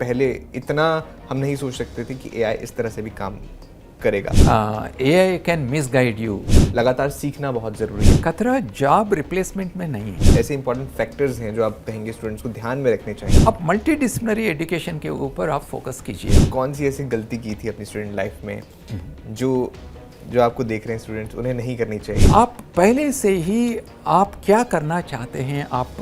पहले इतना हम नहीं सोच सकते थे कि एआई इस तरह से भी काम करेगा। AI can misguide you. लगातार सीखना बहुत ज़रूरी है। खतरा जॉब रिप्लेसमेंट में नहीं है। ऐसे इंपॉर्टेंट फैक्टर्स हैं जो आप कहेंगे स्टूडेंट्स को ध्यान में रखने चाहिए। आप मल्टी एजुकेशन के ऊपर आप फोकस कीजिए। कौन सी ऐसी गलती की थी अपनी स्टूडेंट लाइफ में जो जो आपको देख रहे हैं स्टूडेंट्स, उन्हें नहीं करनी चाहिए? आप पहले से ही आप क्या करना चाहते हैं आप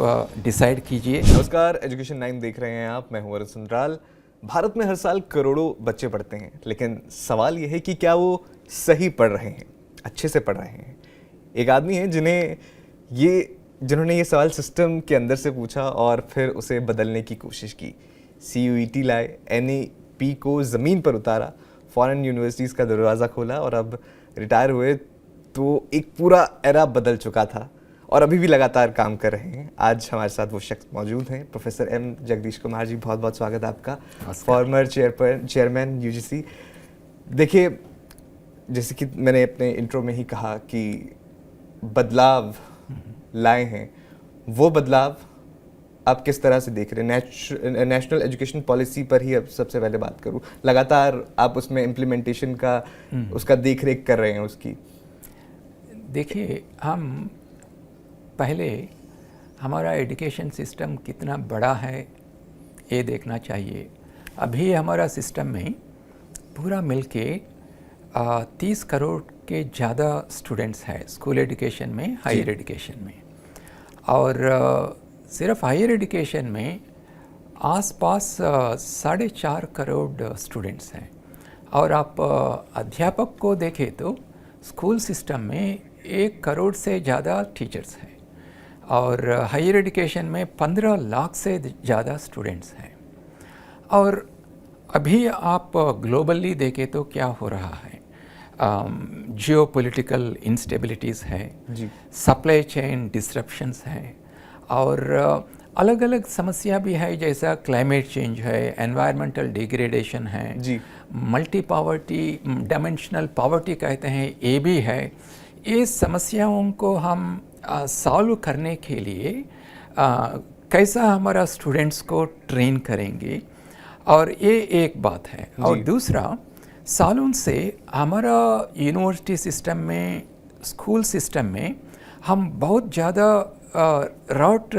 डिसाइड कीजिए। नमस्कार, एजुकेशन 9 देख रहे हैं आप। मैं हूं अरुण सुंदराल। भारत में हर साल करोड़ों बच्चे पढ़ते हैं, लेकिन सवाल यह है कि क्या वो सही पढ़ रहे हैं, अच्छे से पढ़ रहे हैं? एक आदमी है जिन्होंने ये सवाल सिस्टम के अंदर से पूछा और फिर उसे बदलने की कोशिश की। CUET लाए, NEP को ज़मीन पर उतारा, फॉरेन यूनिवर्सिटीज़ का दरवाज़ा खोला और अब रिटायर हुए तो एक पूरा एरा बदल चुका था और अभी भी लगातार काम कर रहे हैं। आज हमारे साथ वो शख्स मौजूद हैं, प्रोफेसर M जगदीश कुमार जी। बहुत बहुत स्वागत है आपका, फॉर्मर चेयरमैन UGC। देखिए, जैसे कि मैंने अपने इंट्रो में ही कहा कि बदलाव लाए हैं, वो बदलाव आप किस तरह से देख रहे हैं? नेशनल एजुकेशन पॉलिसी पर ही अब सबसे पहले बात करूं। लगातार आप उसमें इम्प्लीमेंटेशन का उसका देख रेख कर रहे हैं उसकी। देखिए, हम पहले हमारा एजुकेशन सिस्टम कितना बड़ा है ये देखना चाहिए। अभी हमारा सिस्टम में पूरा मिलके 30 करोड़ के ज़्यादा स्टूडेंट्स हैं स्कूल एजुकेशन में, हायर एजुकेशन में। और सिर्फ हायर एजुकेशन में आसपास 4.5 करोड़ स्टूडेंट्स हैं। और आप अध्यापक को देखें तो स्कूल सिस्टम में 1 करोड़ से ज़्यादा टीचर्स हैं और हायर एजुकेशन में 15 लाख से ज़्यादा स्टूडेंट्स हैं। और अभी आप ग्लोबली देखें तो क्या हो रहा है, जियोपॉलिटिकल इंस्टेबिलिटीज़ है, सप्लाई चेन डिसरप्शंस है और अलग अलग समस्या भी है, जैसा क्लाइमेट चेंज है, एनवायरमेंटल डिग्रेडेशन है, मल्टी पॉवर्टी, डायमेंशनल पॉवर्टी कहते हैं, ये भी है। ये समस्याओं को हम सॉल्व करने के लिए कैसा हमारा स्टूडेंट्स को ट्रेन करेंगे, और ये एक बात है। और दूसरा, सालों से हमारा यूनिवर्सिटी सिस्टम में, स्कूल सिस्टम में हम बहुत ज़्यादा राउट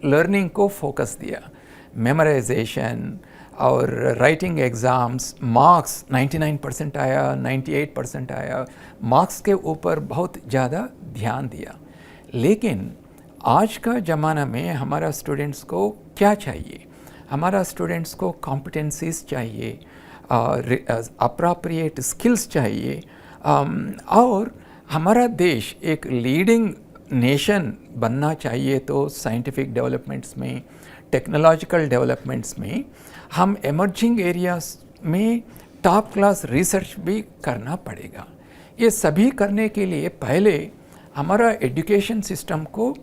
लर्निंग को फोकस दिया। मेमोराइजेशन और राइटिंग एग्ज़ाम्स, मार्क्स 99% आया, 98% आया, मार्क्स के ऊपर बहुत ज़्यादा ध्यान दिया। लेकिन आज का ज़माना में हमारा स्टूडेंट्स को क्या चाहिए? हमारा स्टूडेंट्स को कॉम्पिटेंसीज चाहिए, अप्रोप्रिएट स्किल्स चाहिए, और हमारा देश एक लीडिंग नेशन बनना चाहिए। तो साइंटिफिक डेवलपमेंट्स में, टेक्नोलॉजिकल डेवलपमेंट्स में हम एमर्जिंग एरियाज में टॉप क्लास रिसर्च भी करना पड़ेगा। ये सभी करने के लिए पहले हमारा एजुकेशन सिस्टम को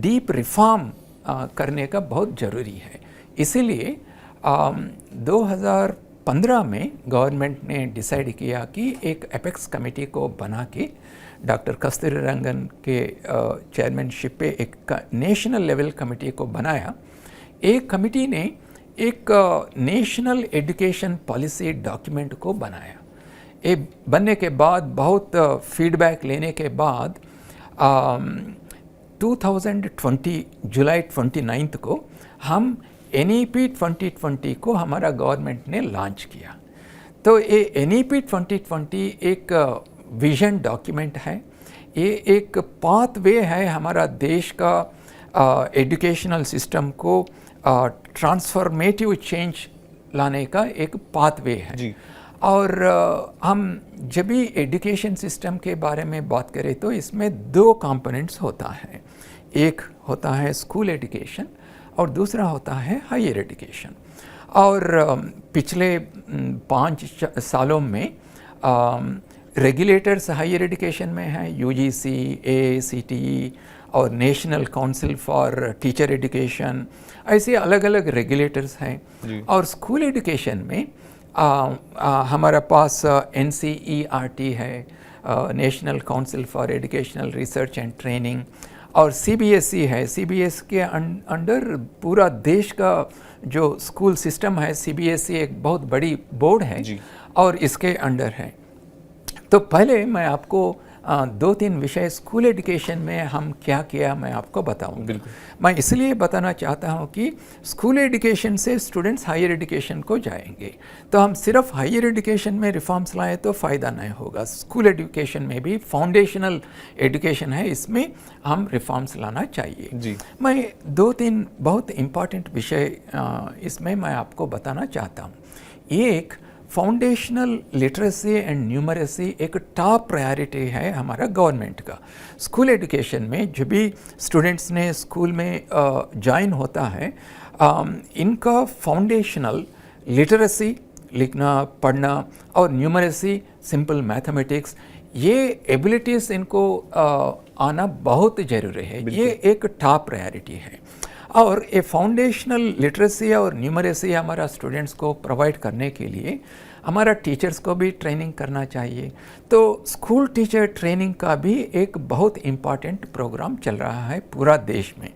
डीप रिफॉर्म करने का बहुत ज़रूरी है। इसीलिए 2015 में गवर्नमेंट ने डिसाइड किया कि एक एपेक्स कमेटी को बना के डॉक्टर कस्तूरीरंगन के चेयरमैनशिप पे एक नेशनल लेवल कमेटी को बनाया। एक कमेटी ने एक नेशनल एजुकेशन पॉलिसी डॉक्यूमेंट को बनाया। ये बनने के बाद, बहुत फीडबैक लेने के बाद 2020 जुलाई 29 को हम NEP 2020 को हमारा गवर्नमेंट ने लॉन्च किया। तो ये NEP 2020 एक विजन डॉक्यूमेंट है, ये एक पाथवे है हमारा देश का एजुकेशनल सिस्टम को ट्रांसफॉर्मेटिव चेंज लाने का एक पाथवे है जी। और हम जब भी एजुकेशन सिस्टम के बारे में बात करें तो इसमें 2 कंपोनेंट्स होता है। एक होता है स्कूल एजुकेशन और दूसरा होता है हायर एजुकेशन। और पिछले 5 सालों में रेगुलेटर्स हायर एजुकेशन में हैं, UGC, AICTE और national council for teacher education, ऐसे अलग अलग रेगुलेटर्स हैं। और स्कूल एजुकेशन में हमारे पास NCERT है, national council for educational research and training, और सीबीएसई है, सीबीएसई के अंडर पूरा देश का जो स्कूल सिस्टम है, सीबीएसई एक बहुत बड़ी बोर्ड है और इसके अंडर है। तो पहले मैं आपको 2-3 विषय स्कूल एजुकेशन में हम क्या किया मैं आपको बताऊं। बिल्कुल। मैं इसलिए बताना चाहता हूं कि स्कूल एजुकेशन से स्टूडेंट्स हायर एजुकेशन को जाएंगे, तो हम सिर्फ हायर एजुकेशन में रिफॉर्म्स लाएं तो फ़ायदा नहीं होगा। स्कूल एजुकेशन में भी फाउंडेशनल एजुकेशन है, इसमें हम रिफॉर्म्स लाना चाहिए जी। मैं 2-3 बहुत इम्पॉर्टेंट विषय इसमें मैं आपको बताना चाहता हूँ। एक, फाउंडेशनल लिटरेसी एंड न्यूमरेसी एक टॉप प्रायोरिटी है हमारा गवर्नमेंट का। स्कूल एजुकेशन में जो भी स्टूडेंट्स ने स्कूल में ज्वाइन होता है, इनका फाउंडेशनल लिटरेसी, लिखना पढ़ना, और न्यूमरेसी, सिंपल मैथमेटिक्स, ये एबिलिटीज़ इनको आना बहुत ज़रूरी है। ये एक टॉप प्रायोरिटी है। और ये फाउंडेशनल लिटरेसी और न्यूमरेसी हमारा स्टूडेंट्स को प्रोवाइड करने के लिए हमारा टीचर्स को भी ट्रेनिंग करना चाहिए। तो स्कूल टीचर ट्रेनिंग का भी एक बहुत इम्पॉर्टेंट प्रोग्राम चल रहा है पूरा देश में।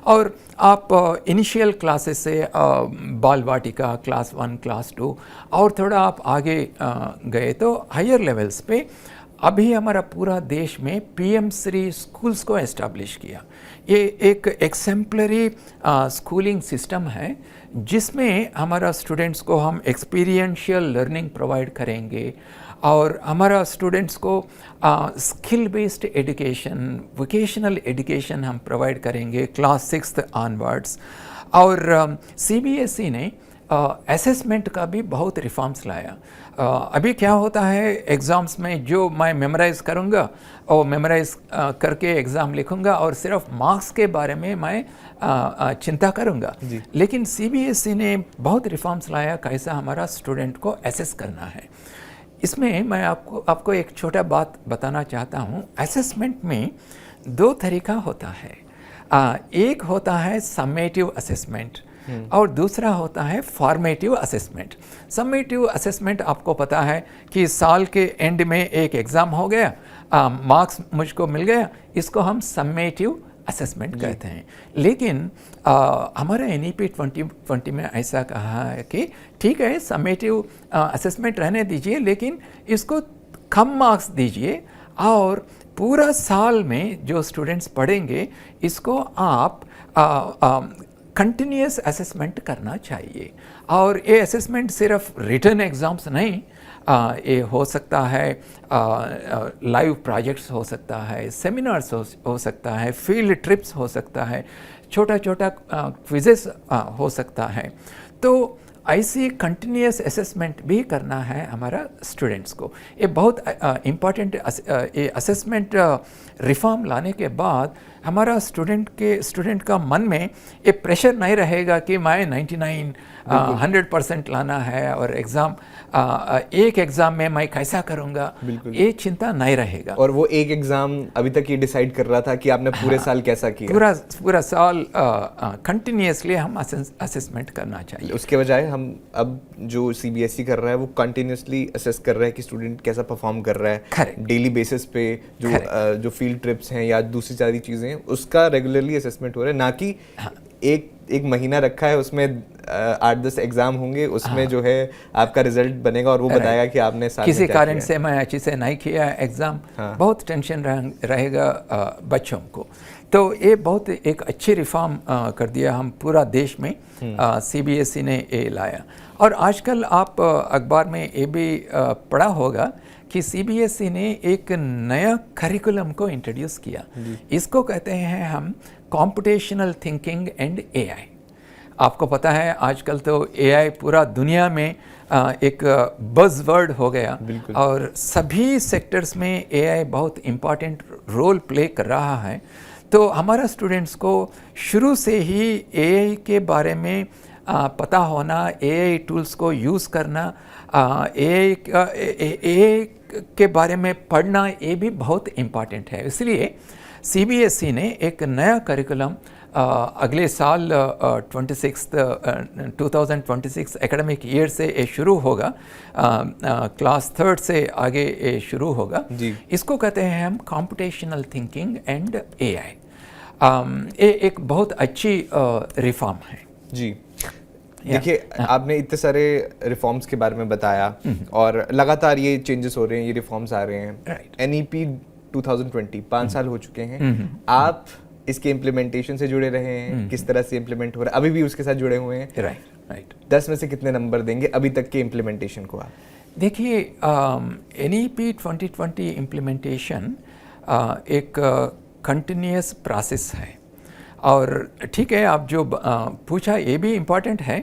और आप इनिशियल क्लासेस से बाल वाटिका, क्लास 1, क्लास 2, और थोड़ा आप आगे गए तो हायर लेवल्स पे अभी हमारा पूरा देश में PM श्री स्कूल्स को एस्टैब्लिश किया। ये एक एक्सेम्पलरी स्कूलिंग सिस्टम है जिसमें हमारा स्टूडेंट्स को हम एक्सपीरियंशियल लर्निंग प्रोवाइड करेंगे और हमारा स्टूडेंट्स को skill based education, vocational education हम प्रोवाइड करेंगे क्लास 6 ऑनवर्ड्स। और CBSE ने असेसमेंट का भी बहुत रिफॉर्म्स लाया। अभी क्या होता है एग्ज़ाम्स में, जो मैं मेमोराइज़ करूँगा और मेमोराइज़ करके एग्ज़ाम लिखूँगा और सिर्फ मार्क्स के बारे में मैं चिंता करूँगा। लेकिन CBSE ने बहुत रिफॉर्म्स लाया कैसा हमारा स्टूडेंट को एसेस करना है। इसमें मैं आपको एक छोटा बात बताना चाहता हूँ। असेसमेंट में 2 तरीका होता है। एक होता है सम्मेटिव असेसमेंट और दूसरा होता है फॉर्मेटिव असेसमेंट। सम्मेटिव असेसमेंट आपको पता है कि साल के एंड में एक एग्ज़ाम हो गया, मार्क्स मुझको मिल गया, इसको हम सम्मेटिव असेसमेंट कहते हैं। लेकिन हमारा NEP 2020 में ऐसा कहा है कि ठीक है सम्मेटिव असेसमेंट रहने दीजिए, लेकिन इसको कम मार्क्स दीजिए और पूरा साल में जो स्टूडेंट्स पढ़ेंगे इसको आप कंटिन्यूस असेसमेंट करना चाहिए। और ये असेसमेंट सिर्फ रिटन एग्ज़ाम्स नहीं, ये हो सकता है लाइव प्रोजेक्ट्स हो सकता है, सेमिनार्स हो सकता है, फील्ड ट्रिप्स हो सकता है, छोटा छोटा क्विज़ेस हो सकता है। तो ऐसी कंटिन्यूस असेसमेंट भी करना है हमारा स्टूडेंट्स को। ये बहुत इम्पॉर्टेंट ये असेसमेंट रिफॉर्म लाने के बाद हमारा स्टूडेंट का मन में ये प्रेशर नहीं रहेगा कि मैं 99 100% लाना है और एग्ज़ाम एक एग्ज़ाम में मैं कैसा करूँगा, ये चिंता नहीं रहेगा। और वो एक एग्ज़ाम अभी तक ये डिसाइड कर रहा था कि आपने पूरे साल कैसा किया। पूरा साल कंटिन्यूसली हम असेसमेंट करना चाहिए। उसके बजाय हम अब जो CBSE कर रहा है वो कंटिन्यूसली असेस कर रहा है कि स्टूडेंट कैसा परफॉर्म कर रहा है डेली बेसिस पे। जो फील्ड ट्रिप्स हैं या दूसरी सारी चीज़ें हैं उसका रेगुलरली असेसमेंट हो रहा है, ना कि एक महीना रखा है उसमें 8-10 एग्जाम होंगे, उसमें जो है आपका रिजल्ट बनेगा और वो बताएगा कि आपने साल किसी कारण से मैं अच्छे से नहीं किया एग्ज़ाम। बहुत टेंशन रहेगा बच्चों को। तो ये बहुत एक अच्छी रिफॉर्म कर दिया हम पूरा देश में। CBSE ने ये लाया। और आजकल आप अखबार में ये भी पढ़ा होगा कि CBSE ने एक नया करिकुलम को इंट्रोड्यूस किया। इसको कहते हैं हम कॉम्पिटिशनल थिंकिंग एंड AI। आपको पता है आजकल तो AI पूरा दुनिया में एक बज़वर्ड हो गया और सभी सेक्टर्स में AI बहुत इम्पॉर्टेंट रोल प्ले कर रहा है। तो हमारा स्टूडेंट्स को शुरू से ही AI के बारे में पता होना, AI टूल्स को यूज़ करना, AI के बारे में पढ़ना, ये भी बहुत इम्पॉर्टेंट है। इसलिए CBSE ने एक नया करिकुलम अगले साल 2026 एकेडमिक ईयर से ये शुरू होगा, क्लास 3 से आगे ये शुरू होगा। इसको कहते हैं हम कॉम्पिटिशनल थिंकिंग एंड AI। ये एक बहुत अच्छी रिफॉर्म है जी। देखिए, आपने इतने सारे रिफॉर्म्स के बारे में बताया और लगातार ये चेंजेस हो रहे हैं, ये रिफॉर्म्स आ रहे हैं। NEP 2020 5 साल हो चुके हैं। आप इसके इम्प्लीमेंटेशन से जुड़े रहे हैं, किस तरह से इम्प्लीमेंट हो रहा है, अभी भी उसके साथ जुड़े हुए हैं। राइट 10 में से कितने नंबर देंगे अभी तक के इम्प्लीमेंटेशन को आप? देखिए, NEP 2020 इम्प्लीमेंटेशन एक कंटिन्यूस प्रोसेस है। और ठीक है, आप जो पूछा ये भी इम्पॉर्टेंट है।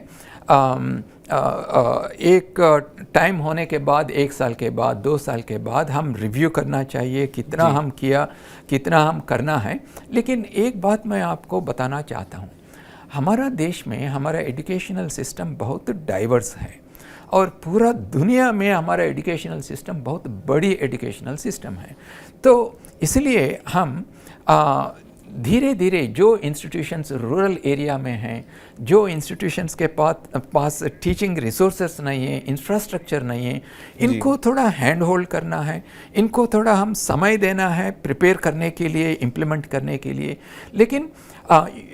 एक टाइम होने के बाद, 1 साल के बाद, 2 साल के बाद हम रिव्यू करना चाहिए, कितना हम किया, कितना हम करना है। लेकिन एक बात मैं आपको बताना चाहता हूँ, हमारा देश में हमारा एजुकेशनल सिस्टम बहुत डाइवर्स है और पूरा दुनिया में हमारा एजुकेशनल सिस्टम बहुत बड़ी एजुकेशनल सिस्टम है। तो इसलिए हम धीरे धीरे जो इंस्टीट्यूशंस रूरल एरिया में हैं, जो इंस्टीट्यूशंस के पास टीचिंग रिसोर्सेस नहीं है, इंफ्रास्ट्रक्चर नहीं है, इनको थोड़ा हैंड होल्ड करना है, इनको थोड़ा हम समय देना है प्रिपेयर करने के लिए, इम्प्लीमेंट करने के लिए। लेकिन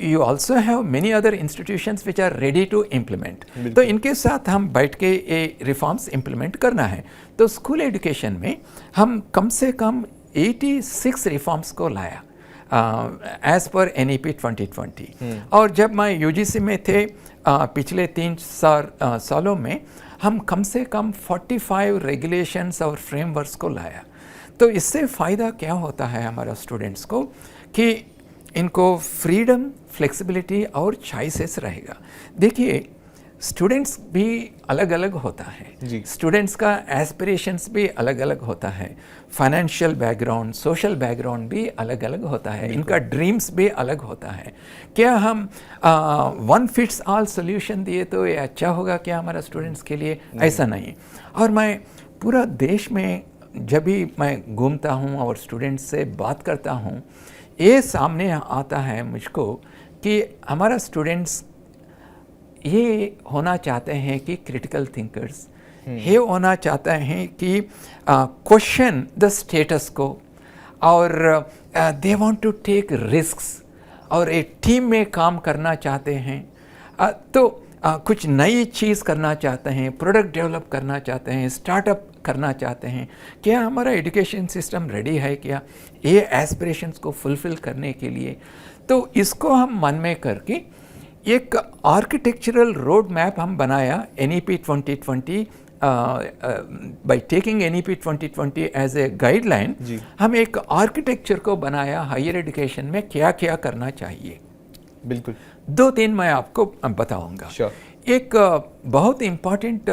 you also have many other institutions which are ready to implement. तो इनके साथ हम बैठ के ये रिफॉर्म्स इम्प्लीमेंट करना है। तो स्कूल एजुकेशन में हम कम से कम 86 रिफॉर्म्स को लाया एज पर NEP 2020। और जब मैं UGC में थे पिछले 3 सालों में हम कम से कम 45 रेगुलेशंस और फ्रेमवर्क्स को लाया। तो इससे फ़ायदा क्या होता है हमारा स्टूडेंट्स को कि इनको फ्रीडम, फ्लेक्सिबिलिटी और चॉइसेस रहेगा। देखिए, स्टूडेंट्स भी अलग अलग होता है, स्टूडेंट्स का एस्पिरेशंस भी अलग अलग होता है, फाइनेंशियल बैकग्राउंड, सोशल बैकग्राउंड भी अलग अलग होता है, इनका ड्रीम्स भी अलग होता है। क्या हम वन फिट्स ऑल सोल्यूशन दिए तो ये अच्छा होगा क्या हमारा स्टूडेंट्स के लिए? ऐसा नहीं। और मैं पूरा देश में जब भी मैं घूमता हूँ और स्टूडेंट्स से बात करता हूँ, ये सामने आता है मुझको कि हमारा स्टूडेंट्स ये होना चाहते हैं कि क्रिटिकल थिंकर्स, ये होना चाहते हैं कि क्वेश्चन द स्टेटस को, और they want to take risks, और एक टीम में काम करना चाहते हैं। तो कुछ नई चीज़ करना चाहते हैं, प्रोडक्ट डेवलप करना चाहते हैं, स्टार्टअप करना चाहते हैं। क्या हमारा एजुकेशन सिस्टम रेडी है क्या ये एस्पिरेशंस को फुलफिल करने के लिए? तो इसको हम मन में करके एक आर्किटेक्चरल रोड मैप हम बनाया NEP 2020। By taking NEP 2020 as a guideline, हम एक आर्किटेक्चर को बनाया हायर एजुकेशन में क्या क्या करना चाहिए। बिल्कुल 2-3 मैं आपको बताऊंगा। एक बहुत इम्पॉर्टेंट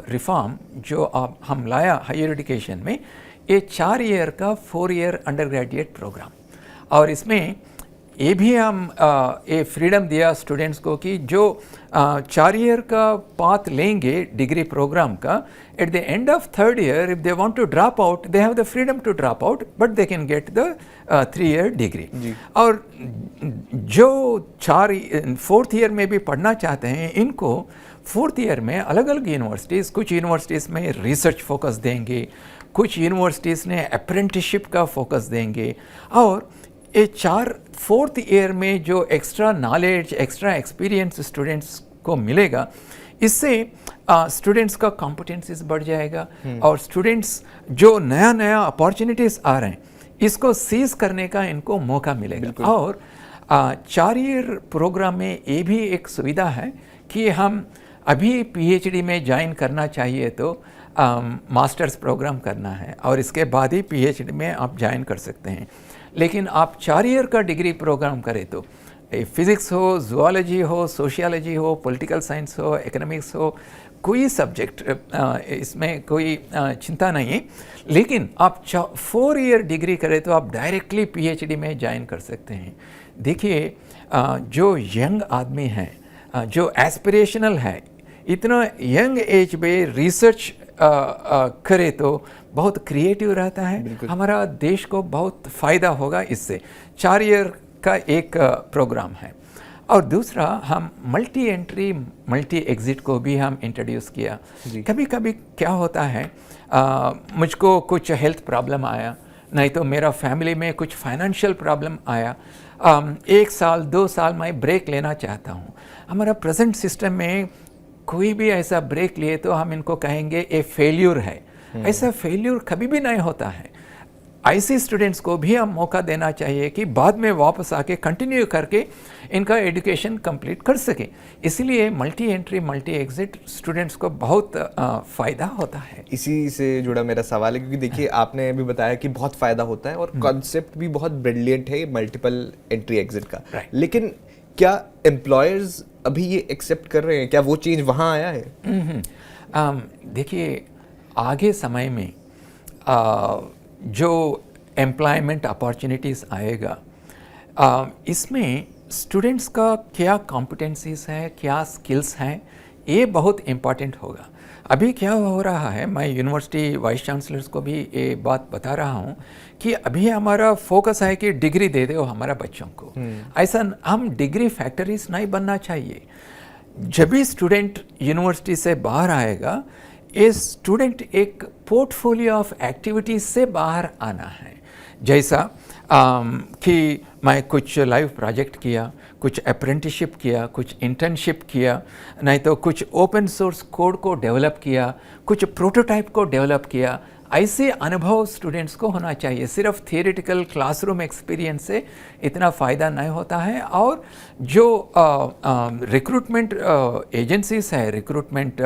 रिफॉर्म जो हम लाया हायर एजुकेशन में, ये 4 ईयर का 4 ईयर अंडर ग्रेजुएट प्रोग्राम। और इसमें ये भी हम ये फ्रीडम दिया स्टूडेंट्स को कि जो 4 ईयर का पाथ लेंगे डिग्री प्रोग्राम का, at the end of 3rd year if they want to drop out, they have the freedom to drop out, but they can get the 3 year degree. और जो 4th year में भी पढ़ना चाहते हैं, इनको 4th ईयर में अलग अलग यूनिवर्सिटीज़, कुछ यूनिवर्सिटीज़ में रिसर्च फोकस देंगे, कुछ यूनिवर्सिटीज़ ने अप्रेंटिसशिप का फोकस देंगे। और ये 4th ईयर में जो extra knowledge, extra experience students को मिलेगा, इससे स्टूडेंट्स का कॉम्पिटेंसीज बढ़ जाएगा और स्टूडेंट्स जो नया नया अपॉर्चुनिटीज़ आ रहे हैं इसको सीज करने का इनको मौका मिलेगा। और 4 ईयर प्रोग्राम में ये भी एक सुविधा है कि हम अभी PhD में ज्वाइन करना चाहिए तो मास्टर्स प्रोग्राम करना है और इसके बाद ही PhD में आप ज्वाइन कर सकते हैं। लेकिन आप 4 ईयर का डिग्री प्रोग्राम करें तो फिज़िक्स हो, ज़ूलॉजी हो, सोशियोलॉजी हो, पॉलिटिकल साइंस हो, इकोनॉमिक्स हो, कोई सब्जेक्ट इसमें कोई चिंता नहीं है। लेकिन आप 4 ईयर डिग्री करें तो आप डायरेक्टली PhD में ज्वाइन कर सकते हैं। देखिए, जो यंग आदमी हैं, जो एस्पिरेशनल है, इतना यंग एज में रिसर्च करे तो बहुत क्रिएटिव रहता है, हमारा देश को बहुत फ़ायदा होगा इससे। 4 ईयर का एक प्रोग्राम है। और दूसरा, हम मल्टी एंट्री मल्टी एग्ज़िट को भी हम इंट्रोड्यूस किया। कभी कभी क्या होता है, मुझको कुछ हेल्थ प्रॉब्लम आया, नहीं तो मेरा फैमिली में कुछ फाइनेंशियल प्रॉब्लम आया, 1 साल 2 साल मैं ब्रेक लेना चाहता हूँ। हमारा प्रेजेंट सिस्टम में कोई भी ऐसा ब्रेक लिए तो हम इनको कहेंगे ये फेल्यूर है। ऐसा फेल्यूर कभी भी नहीं होता है। ऐसे स्टूडेंट्स को भी हम मौका देना चाहिए कि बाद में वापस आके कंटिन्यू करके इनका एजुकेशन कंप्लीट कर सके। इसलिए multi entry multi exit students को बहुत फ़ायदा होता है। इसी से जुड़ा मेरा सवाल है, क्योंकि देखिए आपने अभी बताया कि बहुत फ़ायदा होता है और कॉन्सेप्ट भी बहुत ब्रिलियंट है मल्टीपल एंट्री एग्जिट का, लेकिन क्या एम्प्लॉयर्स अभी ये एक्सेप्ट कर रहे हैं? क्या वो चेंज वहाँ आया है? देखिए आगे समय में जो एम्प्लॉयमेंट अपॉर्चुनिटीज़ आएगा, इसमें स्टूडेंट्स का क्या कॉम्पिटेंसीज है, क्या स्किल्स हैं, ये बहुत इम्पॉर्टेंट होगा। अभी क्या हो रहा है, मैं यूनिवर्सिटी वाइस चांसलर्स को भी ये बात बता रहा हूँ कि अभी हमारा फोकस है कि डिग्री दे दो हमारा बच्चों को। ऐसा हम डिग्री फैक्ट्रीज नहीं बनना चाहिए। जब भी स्टूडेंट यूनिवर्सिटी से बाहर आएगा, ये स्टूडेंट एक पोर्टफोलियो ऑफ एक्टिविटीज से बाहर आना है। जैसा कि मैं कुछ लाइव प्रोजेक्ट किया, कुछ अप्रेंटिसशिप किया, कुछ इंटर्नशिप किया, नहीं तो कुछ ओपन सोर्स कोड को डेवलप किया, कुछ प्रोटोटाइप को डेवलप किया। ऐसे अनुभव स्टूडेंट्स को होना चाहिए। सिर्फ थियोरेटिकल क्लासरूम एक्सपीरियंस से इतना फ़ायदा नहीं होता है। और जो रिक्रूटमेंट एजेंसीज है, रिक्रूटमेंट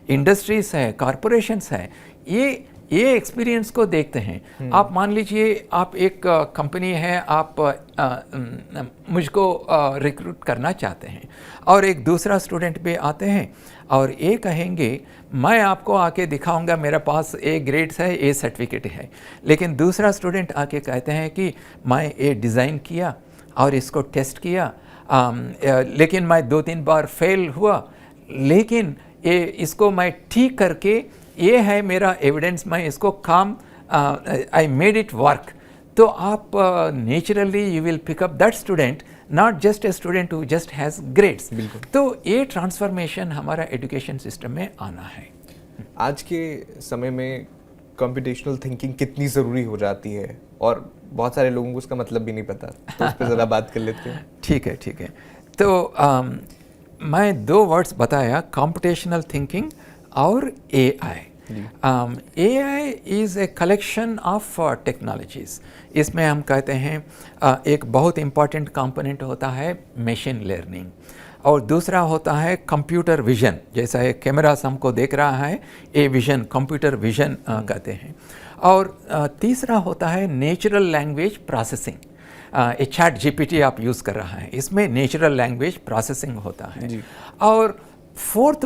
इंडस्ट्रीज है, कॉरपोरेशंस है, ये एक्सपीरियंस को देखते हैं। आप मान लीजिए आप एक कंपनी है, आप मुझको रिक्रूट करना चाहते हैं और एक दूसरा स्टूडेंट भी आते हैं और ये कहेंगे मैं आपको आके दिखाऊंगा मेरे पास ए ग्रेड्स है, ए सर्टिफिकेट है। लेकिन दूसरा स्टूडेंट आके कहते हैं कि मैं ये डिज़ाइन किया और इसको टेस्ट किया, लेकिन मैं 2-3 बार फेल हुआ, लेकिन इसको मैं ठीक करके ये है मेरा एविडेंस, मैं इसको काम आई मेड इट वर्क। तो आप naturally you will pick up that student, not just a student who just has grades. तो ये ट्रांसफॉर्मेशन हमारा एजुकेशन सिस्टम में आना है। आज के समय में कंप्यूटेशनल थिंकिंग कितनी ज़रूरी हो जाती है और बहुत सारे लोगों को उसका मतलब भी नहीं पता, तो उस पर ज़रा बात कर लेते हैं। ठीक है। तो मैं 2 वर्ड्स बताया, कंप्यूटेशनल थिंकिंग और AI। AI is a collection of technologies. इसमें हम कहते हैं एक बहुत इम्पॉर्टेंट कंपोनेंट होता है मशीन लर्निंग, और दूसरा होता है कंप्यूटर विजन। जैसा एक कैमरा हमको देख रहा है, ये विजन कंप्यूटर विजन कहते हैं। और तीसरा होता है natural language processing. Chat GPT आप यूज़ कर रहा है, इसमें नेचुरल लैंग्वेज प्रोसेसिंग होता है। और fourth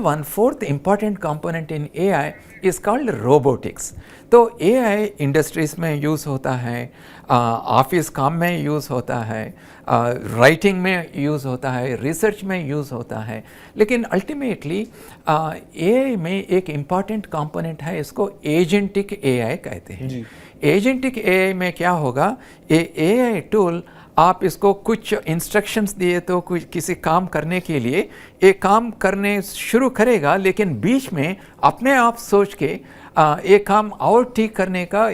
important component in AI is called robotics। तो AI इंडस्ट्रीज में यूज़ होता है, ऑफिस काम में यूज़ होता है, राइटिंग में यूज़ होता है, रिसर्च में यूज़ होता है। लेकिन अल्टीमेटली AI में एक इम्पॉर्टेंट कंपोनेंट है, इसको एजेंटिक AI कहते हैं। एजेंटिक AI में क्या होगा, ये AI टूल आप इसको कुछ इंस्ट्रक्शंस दिए तो कुछ किसी काम करने के लिए ये काम करने शुरू करेगा, लेकिन बीच में अपने आप सोच के ये काम और ठीक करने का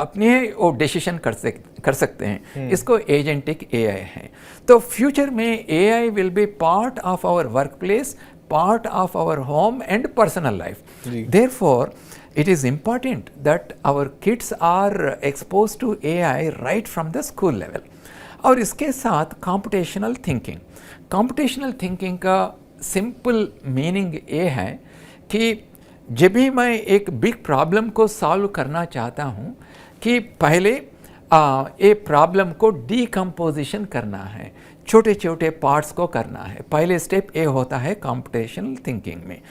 अपने वो डिसीजन कर सकते हैं। इसको एजेंटिक AI है। तो फ्यूचर में AI will be part of our work place, part of our home and personal life. Therefore it is important that our kids are exposed to AI right from the school level। और इसके साथ computational thinking का simple meaning ये है कि जब भी मैं एक बिग प्रॉब्लम को सॉल्व करना चाहता हूँ कि पहले ये प्रॉब्लम को डीकम्पोजिशन करना है, छोटे छोटे पार्ट्स को करना है। पहले स्टेप ये होता है कंप्यूटेशनल थिंकिंग में।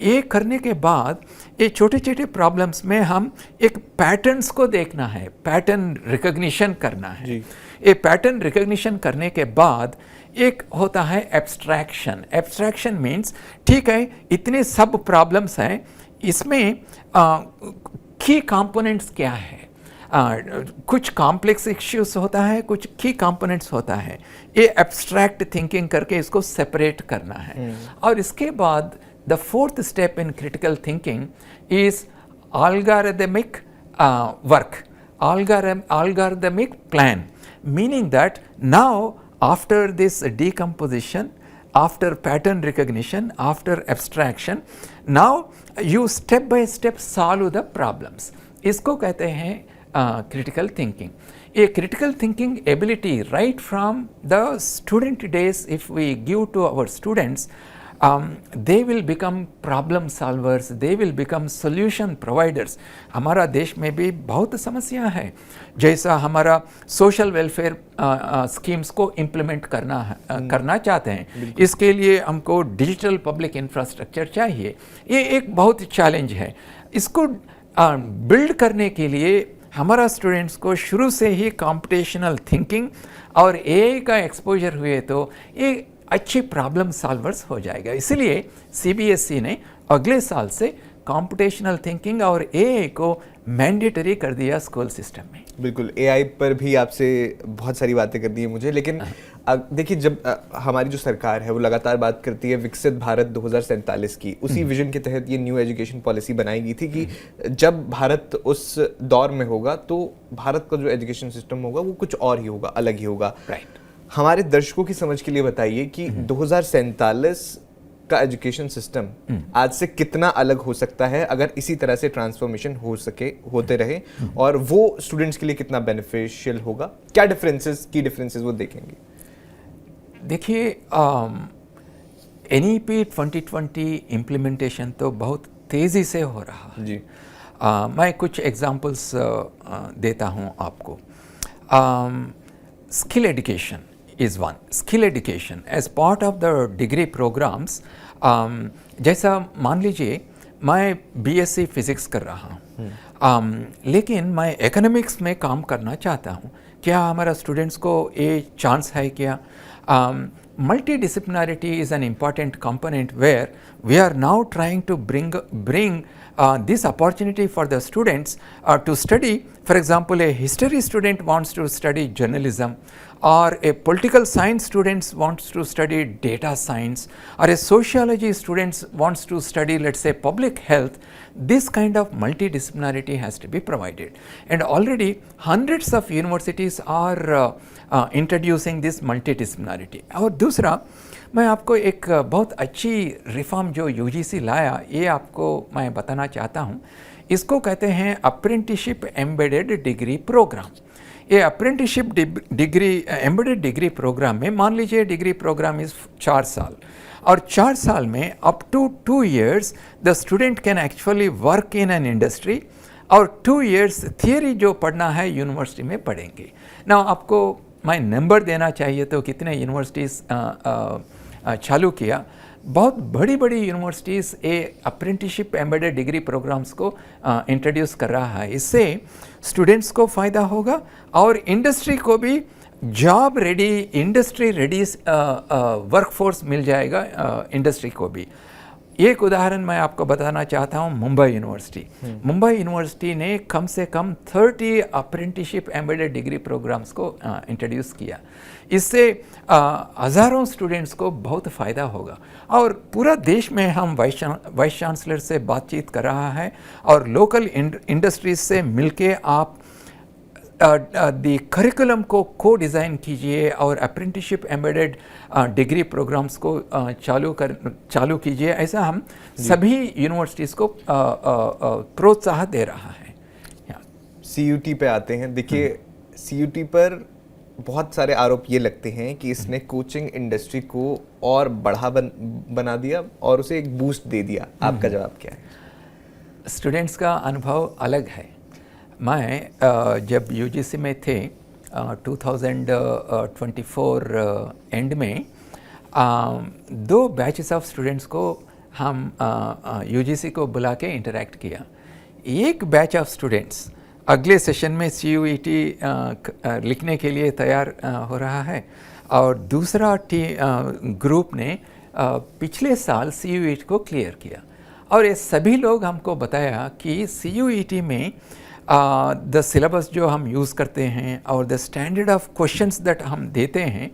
ये करने के बाद ये छोटे छोटे प्रॉब्लम्स में हम एक पैटर्न्स को देखना है, पैटर्न रिकग्निशन करना है। ये पैटर्न रिकग्निशन करने के बाद एक होता है एब्स्ट्रैक्शन। एब्स्ट्रैक्शन मीन्स ठीक है, इतने सब प्रॉब्लम्स हैं, इसमें की कंपोनेंट्स क्या है। कुछ कॉम्प्लेक्स इश्यूज होता है, कुछ की कंपोनेंट्स होता है। ये एब्स्ट्रैक्ट थिंकिंग करके इसको सेपरेट करना है। और इसके बाद the fourth step in critical thinking is algorithmic work, algorithmic plan, meaning that now after this decomposition, after pattern recognition, after abstraction, now you step by step solve the problems. इसको कहते हैं critical thinking. A critical thinking ability right from the student days, if we give to our students, they will become problem solvers, they will become solution providers. हमारा देश में भी बहुत समस्या है, जैसा हमारा सोशल वेलफेयर स्कीम्स को इम्प्लीमेंट करना चाहते हैं, इसके लिए हमको डिजिटल पब्लिक इंफ्रास्ट्रक्चर चाहिए. ये एक बहुत चैलेंज है. इसको बिल्ड करने के लिए हमारा स्टूडेंट्स को शुरू से ही कॉम्पिटिशनल थिंकिंग और एआई का एक्सपोजर हुए तो ये अच्छे प्रॉब्लम सॉल्वर्स हो जाएगा. इसलिए सीबीएसई ने अगले साल से कॉम्पिटिशनल थिंकिंग और एआई को मैंडेटरी कर दिया स्कूल सिस्टम में. बिल्कुल, एआई पर भी आपसे बहुत सारी बातें कर दी हैं मुझे, लेकिन देखिए जब हमारी जो सरकार है वो लगातार बात करती है विकसित भारत 2047 की, उसी विजन के तहत ये न्यू एजुकेशन पॉलिसी बनाई गई थी कि जब भारत उस दौर में होगा तो भारत का जो एजुकेशन सिस्टम होगा वो कुछ और ही होगा, अलग ही होगा. राइट. हमारे दर्शकों की समझ के लिए बताइए कि 2047 का एजुकेशन सिस्टम आज से कितना अलग हो सकता है अगर इसी तरह से ट्रांसफॉर्मेशन होते रहे, और वो स्टूडेंट्स के लिए कितना बेनिफिशियल होगा, क्या की डिफरेंसेस वो देखेंगे. देखिए, एनईपी 2020 इम्प्लीमेंटेशन तो बहुत तेज़ी से हो रहा है जी. मैं कुछ एग्जांपल्स देता हूँ आपको. Skill education is one. Skill education as part of the degree programs, जैसा मान लीजिए मैं बीएससी फिजिक्स कर रहा हूँ, लेकिन मैं इकोनॉमिक्स में काम करना चाहता हूँ. क्या हमारा स्टूडेंट्स को ये चांस है क्या? Multidisciplinarity is an important component where we are now trying to bring this opportunity for the students to study. For example, a history student wants to study journalism, or a political science student wants to study data science, or a sociology student wants to study, let's say, public health. This kind of multidisciplinarity has to be provided, and already hundreds of universities are introducing this multidisciplinarity. और दूसरा, मैं आपको एक बहुत अच्छी reform जो UGC लाया, ये आपको मैं बताना चाहता हूँ. इसको कहते हैं अप्रेंटिसशिप एम्बेडेड डिग्री प्रोग्राम. ये apprenticeship degree embedded degree programme में, मान लीजिए डिग्री प्रोग्राम इस 4 साल, और 4 साल में up to 2 years the student can actually work in an industry, और 2 years थियरी जो पढ़ना है यूनिवर्सिटी में पढ़ेंगे. ना आपको मैं नंबर देना चाहिए तो कितने यूनिवर्सिटीज़ चालू किया. बहुत बड़ी बड़ी यूनिवर्सिटीज़ ये अप्रेंटिसशिप एम्बेडेड डिग्री प्रोग्राम्स को इंट्रोड्यूस कर रहा है. इससे स्टूडेंट्स को फ़ायदा होगा और इंडस्ट्री को भी job ready, industry ready workforce मिल जाएगा इंडस्ट्री को भी. एक उदाहरण मैं आपको बताना चाहता हूँ, मुंबई यूनिवर्सिटी. मुंबई यूनिवर्सिटी ने कम से कम 30 अप्रेंटिसशिप एम्बेडेड डिग्री प्रोग्राम्स को इंट्रोड्यूस किया. इससे हज़ारों स्टूडेंट्स को बहुत फ़ायदा होगा. और पूरा देश में हम वाइस चांसलर से बातचीत कर रहा है, और लोकल इंडस्ट्रीज से मिलके आप द करिकुलम को डिज़ाइन कीजिए और अप्रेंटिसशिप एम्बेडेड डिग्री प्रोग्राम्स को चालू कीजिए. ऐसा हम सभी यूनिवर्सिटीज़ को प्रोत्साहन दे रहा है. सीयूटी पे आते हैं. देखिए, सीयूटी पर बहुत सारे आरोप ये लगते हैं कि इसने कोचिंग इंडस्ट्री को और बढ़ा बना दिया और उसे एक बूस्ट दे दिया. आपका जवाब क्या है? स्टूडेंट्स का अनुभव अलग है. मैं जब यूजीसी में थे 2024 एंड में 2 बैचेस ऑफ स्टूडेंट्स को हम यूजीसी को बुला के इंटरेक्ट किया. एक बैच ऑफ स्टूडेंट्स अगले सेशन में सीयूईटी लिखने के लिए तैयार हो रहा है, और दूसरा ग्रुप ने पिछले साल सीयूईटी को क्लियर किया. और ये सभी लोग हमको बताया कि सीयूईटी में द सिलेबस जो हम यूज़ करते हैं और the standard of questions that हम देते हैं,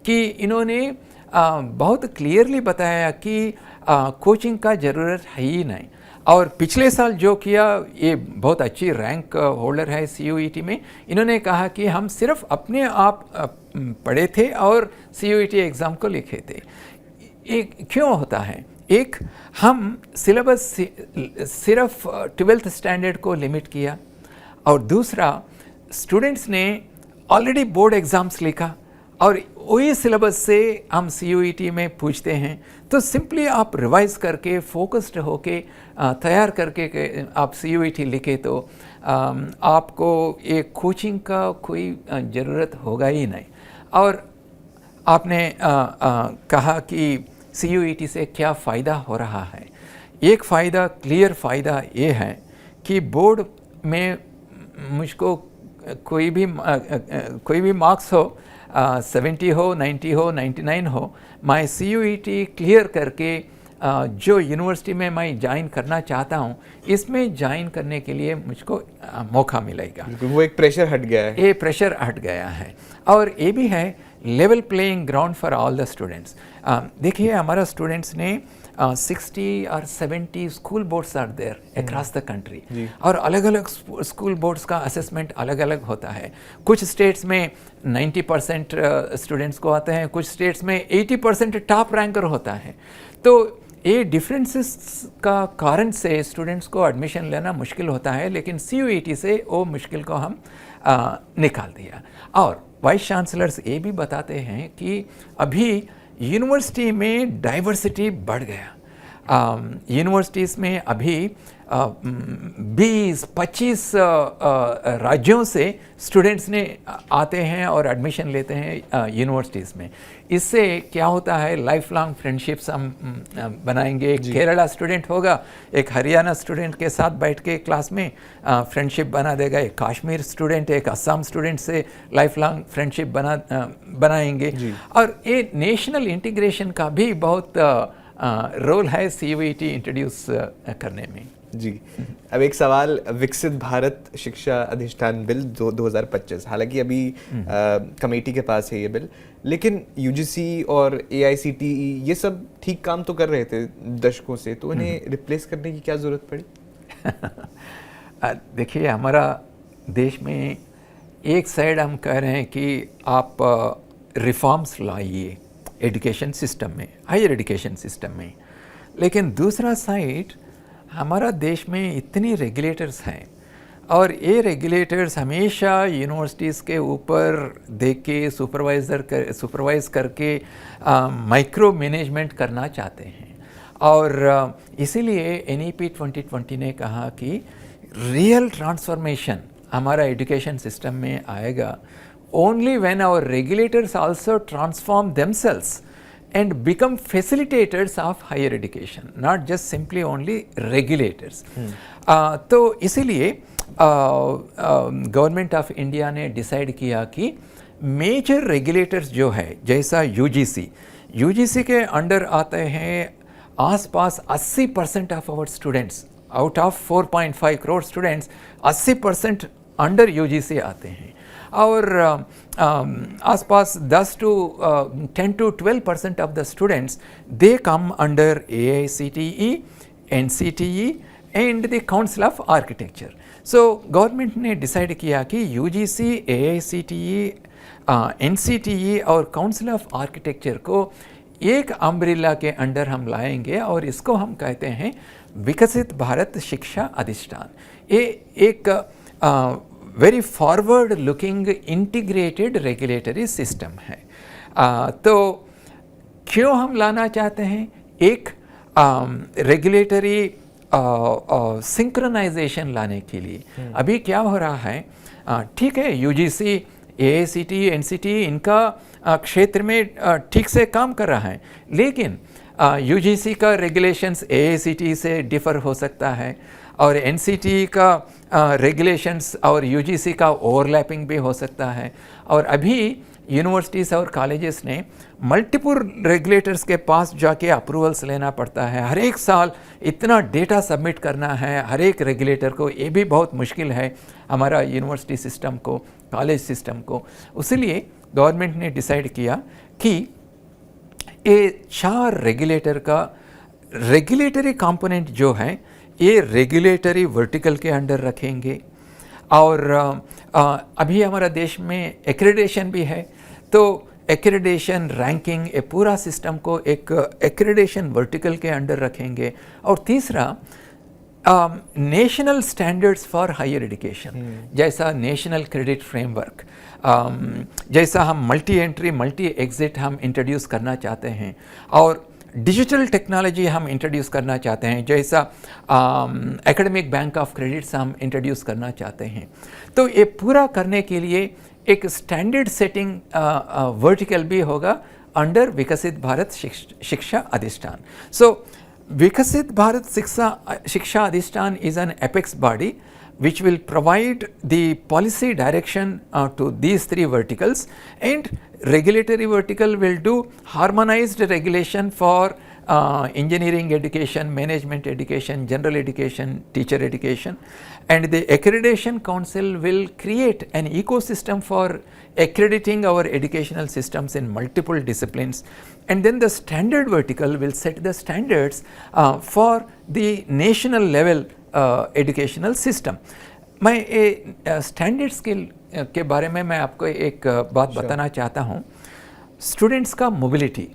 कि इन्होंने बहुत क्लियरली बताया कि कोचिंग का ज़रूरत है ही नहीं। और पिछले साल जो किया, ये बहुत अच्छी रैंक होल्डर है CUET में, इन्होंने कहा कि हम सिर्फ अपने आप पढ़े थे और CUET एग्ज़ाम को लिखे थे। एक क्यों होता है? एक, हम सिलेबस सिर्फ 12th स्टैंडर्ड को लिमिट किया, और दूसरा, स्टूडेंट्स ने ऑलरेडी बोर्ड एग्ज़ाम्स लिखा और वही सिलेबस से हम CUET में पूछते हैं। तो सिंपली आप रिवाइज करके फोकस्ड होके तैयार करके आप CUET लिखे तो आपको एक कोचिंग का कोई ज़रूरत होगा ही नहीं। और आपने कहा कि CUET से क्या फ़ायदा हो रहा है। एक फ़ायदा, क्लियर फ़ायदा ये है कि बोर्ड में मुझको कोई भी मार्क्स हो, 70 हो, 90 हो, 99 हो, मैं CUET क्लियर करके जो यूनिवर्सिटी में मैं ज्वाइन करना चाहता हूँ, इसमें ज्वाइन करने के लिए मुझको मौका मिलेगा। वो एक प्रेशर हट गया है। ये प्रेशर हट गया है। और ये भी है level playing ground for all the students. देखिए, हमारा स्टूडेंट्स ने 60 और 70 school boards are there across the country, और अलग अलग स्कूल बोर्ड्स का असेसमेंट अलग अलग होता है। कुछ स्टेट्स में 90% स्टूडेंट्स को आते हैं, कुछ स्टेट्स में 80% टॉप रैंकर होता है। तो ये डिफरेंसेस का कारण से स्टूडेंट्स को एडमिशन लेना मुश्किल होता है, लेकिन CUET से वो मुश्किल को हम निकाल दिया। और वाइस चांसलर्स ये भी बताते हैं कि अभी यूनिवर्सिटी में डाइवर्सिटी बढ़ गया। यूनिवर्सिटीज़ में अभी 20-25 राज्यों से स्टूडेंट्स ने आते हैं और एडमिशन लेते हैं यूनिवर्सिटीज़ में। इससे क्या होता है, लाइफ लॉन्ग फ्रेंडशिप्स हम बनाएंगे। एक केरला स्टूडेंट होगा, एक हरियाणा स्टूडेंट के साथ बैठ के क्लास में फ्रेंडशिप बना देगा, एक कश्मीर स्टूडेंट एक असम स्टूडेंट से लाइफ लॉन्ग फ्रेंडशिप बनाएंगे। और ये नेशनल इंटीग्रेशन का भी बहुत रोल है CUET इंट्रोड्यूस करने में। जी, अब एक सवाल, विकसित भारत शिक्षा अधिष्ठान बिल 2025, हालांकि अभी कमेटी के पास है ये बिल, लेकिन UGC और AICTE ये सब ठीक काम तो कर रहे थे दशकों से, तो इन्हें रिप्लेस करने की क्या ज़रूरत पड़ी? देखिए, हमारा देश में एक साइड हम कह रहे हैं कि आप रिफॉर्म्स लाइए एजुकेशन सिस्टम में, हायर एजुकेशन सिस्टम में, लेकिन दूसरा साइड हमारा देश में इतनी रेगुलेटर्स हैं, और ये रेगुलेटर्स हमेशा यूनिवर्सिटीज़ के ऊपर देख के सुपरवाइज़ करके माइक्रो मैनेजमेंट करना चाहते हैं। और इसीलिए NEP 2020 ने कहा कि रियल ट्रांसफॉर्मेशन हमारा एजुकेशन सिस्टम में आएगा only when our regulators also transform themselves and become facilitators of higher education, not just simply only regulators. तो इसीलिए गवर्नमेंट ऑफ इंडिया ने डिसाइड किया कि मेजर रेगुलेटर्स जो है, जैसा UGC के अंडर आते हैं आसपास 80% of our students, out of 4.5 crore students 80% under UGC आते हैं। और आसपास 10 to 12% of the students they come under AICTE, NCTE and the Council of Architecture. So government ने डिसाइड किया कि UGC, AICTE, NCTE और Council of Architecture को एक अम्ब्रेला के अंडर हम लाएंगे, और इसको हम कहते हैं विकसित भारत शिक्षा अधिष्ठान। ये एक very forward looking integrated regulatory system है। तो क्यों हम लाना चाहते हैं? एक रेगुलेटरी सिंक्रोनाइजेशन लाने के लिए। अभी क्या हो रहा है, ठीक है UGC, AICTE, NCTE इनका क्षेत्र में ठीक से काम कर रहा है, लेकिन UGC का रेगुलेशंस AICTE से डिफ़र हो सकता है, और NCTE का रेगुलेशंस और UGC का ओवरलैपिंग भी हो सकता है। और अभी यूनिवर्सिटीज़ और कॉलेजेस ने मल्टीपल रेगुलेटर्स के पास जाके अप्रूवल्स लेना पड़ता है, हर एक साल इतना डेटा सबमिट करना है हर एक रेगुलेटर को, ये भी बहुत मुश्किल है हमारा यूनिवर्सिटी सिस्टम को, कॉलेज सिस्टम को। इसलिए गवर्नमेंट ने डिसाइड किया कि ये 4 रेगुलेटर का रेगुलेटरी कंपोनेंट जो है ये रेगुलेटरी वर्टिकल के अंडर रखेंगे। और अभी हमारा देश में एक्रेडिटेशन भी है, तो एक्रेडिटेशन रैंकिंग ये पूरा सिस्टम को एक एक्रेडिटेशन वर्टिकल के अंडर रखेंगे। और तीसरा national standards for higher education, जैसा नेशनल क्रेडिट फ्रेमवर्क, जैसा हम मल्टी एंट्री मल्टी एग्जिट हम इंट्रोड्यूस करना चाहते हैं, और डिजिटल टेक्नोलॉजी हम इंट्रोड्यूस करना चाहते हैं, जैसा एकेडमिक बैंक ऑफ क्रेडिट्स हम इंट्रोड्यूस करना चाहते हैं। तो ये पूरा करने के लिए एक स्टैंडर्ड सेटिंग वर्टिकल भी होगा अंडर विकसित भारत शिक्षा अधिष्ठान। सो विकसित भारत शिक्षा अधिष्ठान is an apex body which will provide the policy direction to these three verticals, and regulatory vertical will do harmonized regulation for engineering education, management education, general education, teacher education, and the accreditation council will create an ecosystem for accrediting our educational systems in multiple disciplines, and then the standard vertical will set the standards for the national level educational system. मैं standard skill के बारे में मैं आपको एक बात बताना चाहता हूँ। स्टूडेंट्स का मोबिलिटी,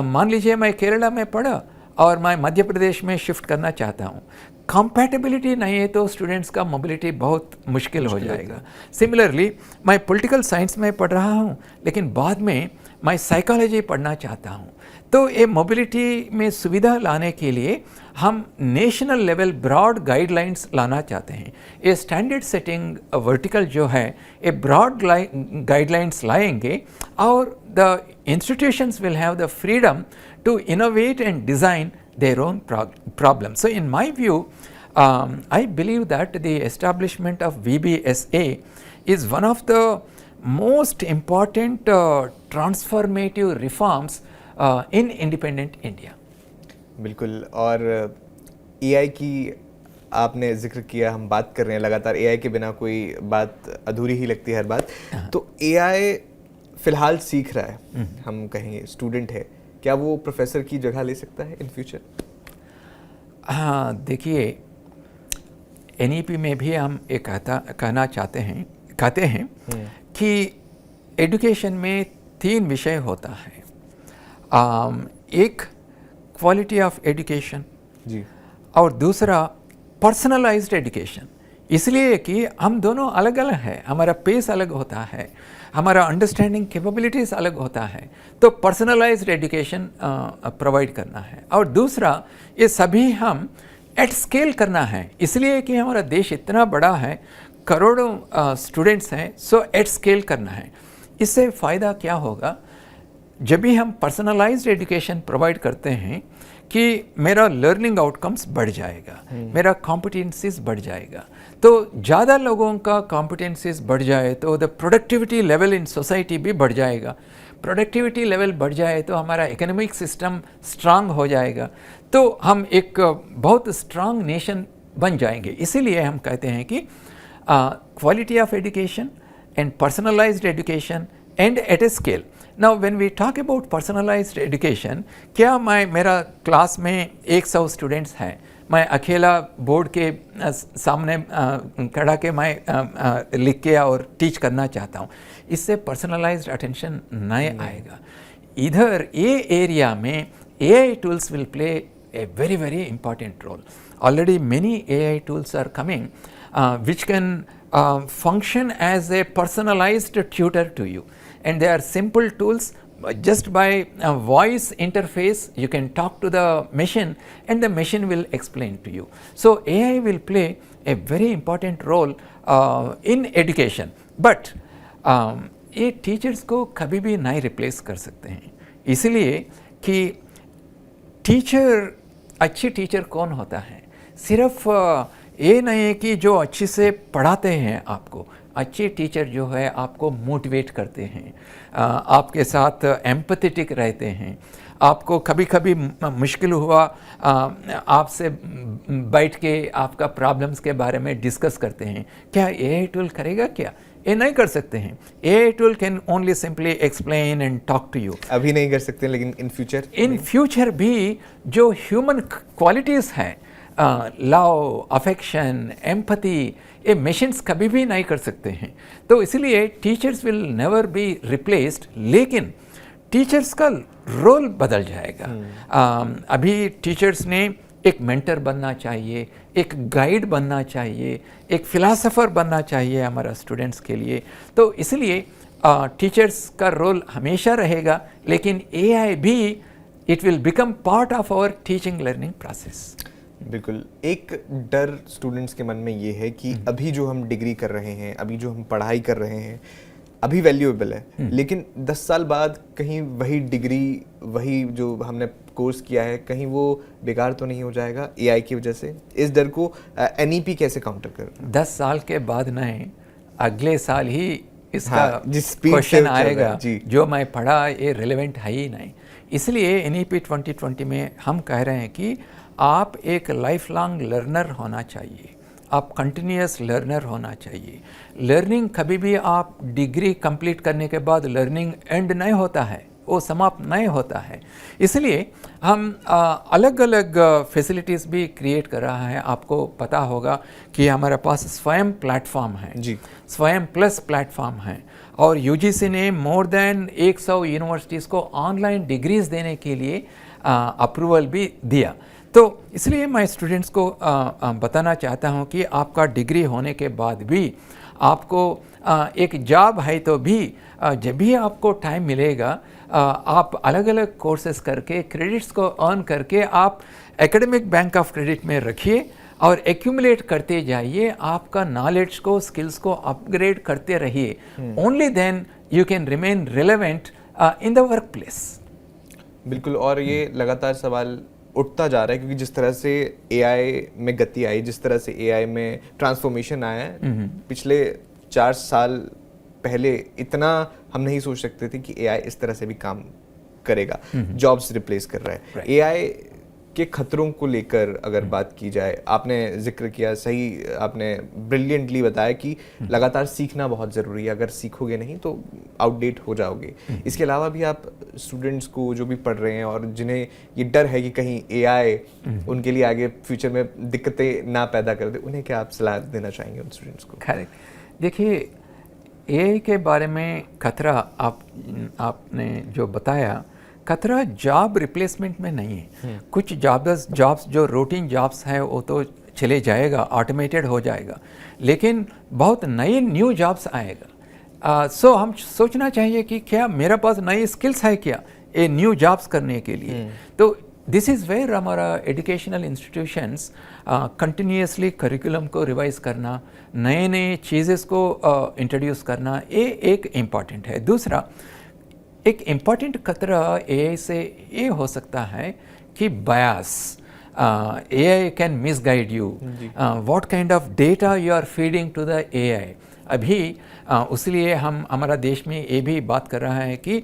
मान लीजिए मैं केरला में पढ़ा और मैं मध्य प्रदेश में शिफ्ट करना चाहता हूँ, कंपैटिबिलिटी नहीं है तो स्टूडेंट्स का मोबिलिटी बहुत मुश्किल हो जाएगा। सिमिलरली मैं पॉलिटिकल साइंस में पढ़ रहा हूँ लेकिन बाद में मैं साइकोलॉजी पढ़ना चाहता हूँ, तो ये मोबिलिटी में सुविधा लाने के लिए हम नेशनल लेवल ब्रॉड गाइडलाइंस लाना चाहते हैं। ये स्टैंडर्ड सेटिंग वर्टिकल जो है ये ब्रॉड गाइडलाइंस लाएंगे, और the institutions will have the freedom to innovate and design their own problems. So in my view, I believe that the establishment of VBSA is one of the most important transformative reforms in independent India. बिल्कुल। और AI की आपने जिक्र किया, हम बात कर रहे हैं लगातार AI के बिना कोई बात अधूरी ही लगती है हर बात। तो AI फिलहाल सीख रहा है, हम कहेंगे स्टूडेंट है, क्या वो प्रोफेसर की जगह ले सकता है इन फ्यूचर? हाँ, देखिए NEP में भी हम एक कहना कहते हैं कि एजुकेशन में 3 विषय होता है। एक क्वालिटी ऑफ एजुकेशन जी, और दूसरा पर्सनलाइज्ड एजुकेशन। इसलिए कि हम दोनों अलग अलग हैं, हमारा पेस अलग होता है, हमारा अंडरस्टैंडिंग कैपेबिलिटीज़ अलग होता है, तो पर्सनलाइज्ड एजुकेशन प्रोवाइड करना है। और दूसरा, ये सभी हम एट स्केल करना है, इसलिए कि हमारा देश इतना बड़ा है, करोड़ों स्टूडेंट्स हैं, सो एट स्केल करना है। इससे फ़ायदा क्या होगा, जब भी हम पर्सनलाइज्ड एजुकेशन प्रोवाइड करते हैं कि मेरा लर्निंग आउटकम्स बढ़ जाएगा, मेरा कॉम्पिटेंसीज बढ़ जाएगा, तो ज़्यादा लोगों का कॉम्पिटेंसीज बढ़ जाए तो the productivity level in society भी बढ़ जाएगा। प्रोडक्टिविटी लेवल बढ़ जाए तो हमारा इकोनॉमिक सिस्टम स्ट्रांग हो जाएगा, तो हम एक बहुत स्ट्रांग नेशन बन जाएंगे। इसीलिए हम कहते हैं कि quality of education and personalised education and at a scale. Now when we talk about personalised education, क्या मेरा क्लास में 100 स्टूडेंट्स हैं, मैं अकेला बोर्ड के सामने खड़ा के मैं लिख के और टीच करना चाहता हूँ, इससे पर्सनलाइज्ड अटेंशन नहीं आएगा। इधर ये एरिया में AI tools will play a very, very important role. Already many AI tools are coming which can function as a personalized tutor to you, and they are simple tools. Just by voice interface you can talk to the machine and the machine will explain to you. So AI will play a very important role in education, but ये teachers को कभी भी नहीं replace कर सकते हैं, इसलिए कि टीचर, अच्छी टीचर कौन होता है, सिर्फ ये नहीं है कि जो अच्छे से पढ़ाते हैं आपको, अच्छे टीचर जो है आपको मोटिवेट करते हैं, आपके साथ एम्पैथेटिक रहते हैं, आपको कभी कभी मुश्किल हुआ आपसे बैठ के आपका प्रॉब्लम्स के बारे में डिस्कस करते हैं। क्या AI टूल करेगा? क्या ये नहीं कर सकते हैं। AI tool can only simply explain and talk to you. अभी नहीं कर सकते, लेकिन इन फ्यूचर भी जो ह्यूमन क्वालिटीज़ हैं, लव, अफेक्शन, एम्पैथी, ये मशीन्स कभी भी नहीं कर सकते हैं। तो इसलिए teachers will never be replaced, लेकिन टीचर्स का रोल बदल जाएगा। अभी टीचर्स ने एक मेंटर बनना चाहिए, एक गाइड बनना चाहिए, एक फिलासफर बनना चाहिए हमारा स्टूडेंट्स के लिए। तो इसलिए टीचर्स का रोल हमेशा रहेगा, लेकिन AI भी it will become part of our teaching learning process. बिल्कुल। एक डर स्टूडेंट्स के मन में ये है कि अभी जो हम डिग्री कर रहे हैं, अभी जो हम पढ़ाई कर रहे हैं, अभी वैल्यूएबल है, लेकिन 10 साल बाद कहीं वही डिग्री, वही जो हमने कोर्स किया है, कहीं वो बेकार तो नहीं हो जाएगा AI की वजह से? इस डर को NEP कैसे काउंटर कर? 10 साल के बाद नहीं, अगले साल ही इसका जिस क्वेश्चन आएगा, जो मैं पढ़ा ये रिलेवेंट है ही नहीं। इसलिए NEP 2020 में हम कह रहे हैं कि आप एक लाइफ लॉन्ग लर्नर होना चाहिए, आप कंटिन्यूस लर्नर होना चाहिए। लर्निंग कभी भी आप डिग्री कंप्लीट करने के बाद लर्निंग एंड नहीं होता है, वो समाप्त नहीं होता है। इसलिए हम अलग अलग फैसिलिटीज़ भी क्रिएट कर रहा है। आपको पता होगा कि हमारे पास स्वयं प्लेटफॉर्म है जी, स्वयं प्लस प्लेटफॉर्म है, और UGC ने मोर देन 100 यूनिवर्सिटीज़ को ऑनलाइन डिग्रीज देने के लिए अप्रूवल भी दिया। तो इसलिए मैं स्टूडेंट्स को बताना चाहता हूं कि आपका डिग्री होने के बाद भी आपको एक जॉब है, तो भी जब भी आपको टाइम मिलेगा आप अलग अलग कोर्सेज करके क्रेडिट्स को अर्न करके आप एकेडमिक बैंक ऑफ क्रेडिट में रखिए और एक्यूमुलेट करते जाइए। आपका नॉलेज को, स्किल्स को अपग्रेड करते रहिए। Only then you can remain relevant in the work place. बिल्कुल। और ये लगातार सवाल उठता जा रहा है, क्योंकि जिस तरह से AI में गति आई, जिस तरह से AI में ट्रांसफॉर्मेशन आया है, पिछले 4 साल पहले इतना हम नहीं सोच सकते थे कि AI इस तरह से भी काम करेगा, जॉब्स रिप्लेस कर रहा है। AI के खतरों को लेकर अगर बात की जाए, आपने जिक्र किया, सही आपने ब्रिलियंटली बताया कि लगातार सीखना बहुत ज़रूरी है, अगर सीखोगे नहीं तो आउटडेट हो जाओगे। इसके अलावा भी आप स्टूडेंट्स को जो भी पढ़ रहे हैं और जिन्हें ये डर है कि कहीं AI उनके लिए आगे फ्यूचर में दिक्कतें ना पैदा कर दे, उन्हें क्या आप सलाह देना चाहेंगे उन स्टूडेंट्स को? करेक्ट। देखिए, AI के बारे में खतरा आपने जो बताया, खतरा जॉब रिप्लेसमेंट में नहीं है। कुछ जॉब्स जो रूटीन जॉब्स हैं वो तो चले जाएगा, ऑटोमेटेड हो जाएगा, लेकिन बहुत नए न्यू जॉब्स आएगा। सो हम सोचना चाहिए कि क्या मेरे पास नई स्किल्स है क्या ये न्यू जॉब्स करने के लिए। तो दिस इज़ वेयर हमारा एजुकेशनल इंस्टीट्यूशंस कंटिन्यूसली करिकुलम को रिवाइज करना, नए नए चीज़ें को इंट्रोड्यूस करना, ये एक इम्पॉर्टेंट है। दूसरा एक इम्पॉर्टेंट खतरा AI से ये हो सकता है कि bias, AI can misguide you, what kind of data you are feeding to the AI। अभी उसलिए हम हमारा देश में ये भी बात कर रहा है कि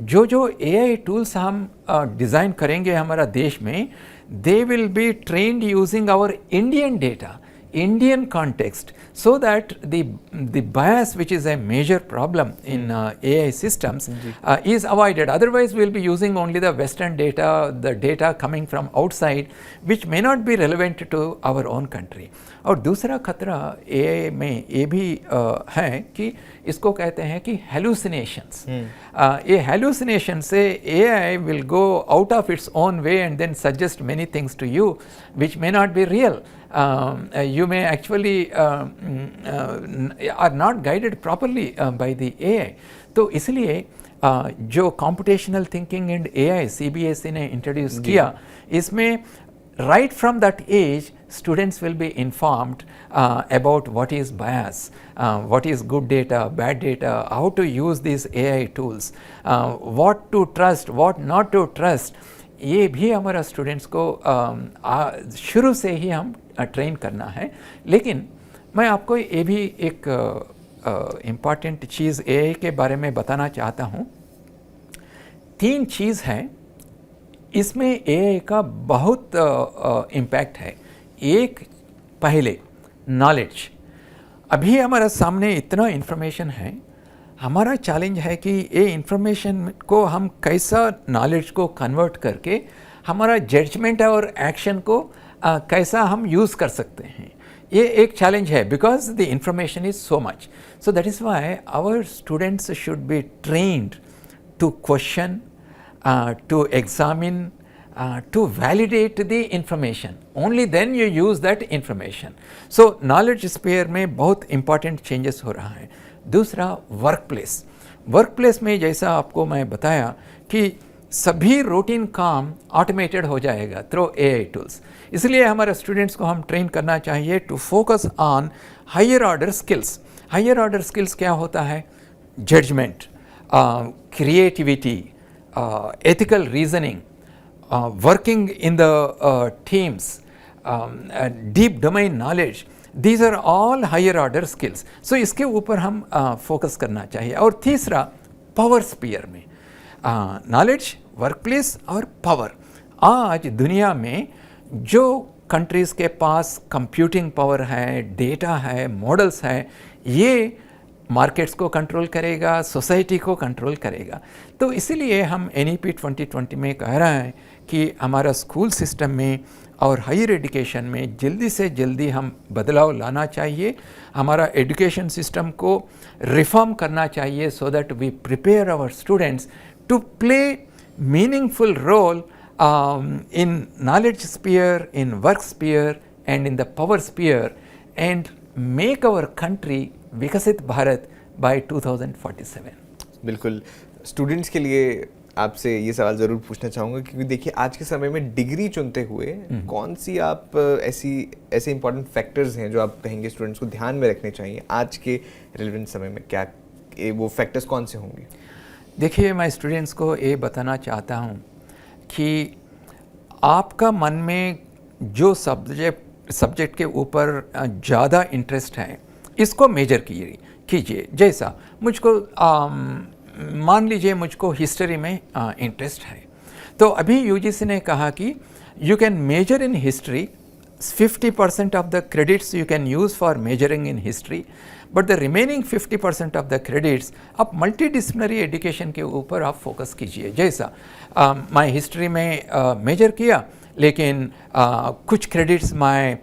जो AI टूल्स हम डिज़ाइन करेंगे हमारा देश में, they will be trained using our Indian data, Indian context, so that the bias, which is a major problem in AI systems, is avoided. Otherwise, we will be using only the Western data, the data coming from outside, which may not be relevant to our own country. और दूसरा खतरा AI में ये भी है कि इसको कहते हैं कि hallucinations. ये hallucination से AI will go out of its own way and then suggest many things to you, which may not be real. You may actually are not guided properly by the AI. तो इसलिए जो computational thinking and AI CBSE ने introduce किया, इसमें right from that age students will be informed about what is bias, what is good data, bad data, how to use these AI tools, what to trust, what not to trust. ये भी हमारा students को शुरू से ही हम train करना है। लेकिन मैं आपको ये भी एक इम्पॉर्टेंट चीज़ AI के बारे में बताना चाहता हूँ। 3 चीज़ है इसमें AI का बहुत इम्पैक्ट है। एक, पहले नॉलेज। अभी हमारा सामने इतना इन्फॉर्मेशन है, हमारा चैलेंज है कि ये इन्फॉर्मेशन को हम कैसा नॉलेज को कन्वर्ट करके हमारा जजमेंट और एक्शन को कैसा हम यूज़ कर सकते हैं। ये एक चैलेंज है, because the information is so much. So that is why our students should be trained to question, to examine, to validate the information. Only then you use that information. So knowledge sphere में बहुत important changes हो रहा है। दूसरा workplace में जैसा आपको मैं बताया कि सभी रूटीन काम ऑटोमेटेड हो जाएगा थ्रू AI टूल्स। इसलिए हमारे स्टूडेंट्स को हम ट्रेन करना चाहिए to focus on higher order skills. Higher order skills क्या होता है? Judgement, creativity, ethical reasoning, working in the teams, deep domain knowledge, these are all higher order skills. So इसके ऊपर हम फोकस करना चाहिए। और तीसरा पावर स्पीयर में नॉलेज, वर्कप्लेस और पावर। आज दुनिया में जो कंट्रीज़ के पास कंप्यूटिंग पावर है, डेटा है, मॉडल्स है, ये मार्केट्स को कंट्रोल करेगा, सोसाइटी को कंट्रोल करेगा। तो इसीलिए हम NEP 2020 में कह रहे हैं कि हमारा स्कूल सिस्टम में और हायर एजुकेशन में जल्दी से जल्दी हम बदलाव लाना चाहिए। हमारा एजुकेशन सिस्टम को रिफॉर्म करना चाहिए, so that we prepare our students to play meaningful role in knowledge sphere, in work sphere and in the power sphere, and make our country विकसित भारत बाय 2047। बिल्कुल, स्टूडेंट्स के लिए आपसे ये सवाल ज़रूर पूछना चाहूँगा, क्योंकि देखिए आज के समय में डिग्री चुनते हुए कौन सी आप ऐसे इंपॉर्टेंट फैक्टर्स हैं जो आप कहेंगे स्टूडेंट्स को ध्यान में रखने चाहिए आज के रिलेवेंट समय में? क्या वो फैक्टर्स कौन से होंगे? देखिए, मैं स्टूडेंट्स को ये बताना चाहता हूँ कि आपका मन में जो सब्जेक्ट के ऊपर ज़्यादा इंटरेस्ट है, इसको मेजर कीजिए। जैसा मुझको मान लीजिए मुझको हिस्ट्री में इंटरेस्ट है, तो अभी UGC ने कहा कि you can measure in history, 50% of the credits you can use for measuring in history, but the remaining 50% of the credits आप मल्टीडिसिप्लिनरी एजुकेशन के ऊपर आप फोकस कीजिए। जैसा मैं हिस्ट्री में मेजर किया, लेकिन कुछ क्रेडिट्स मैं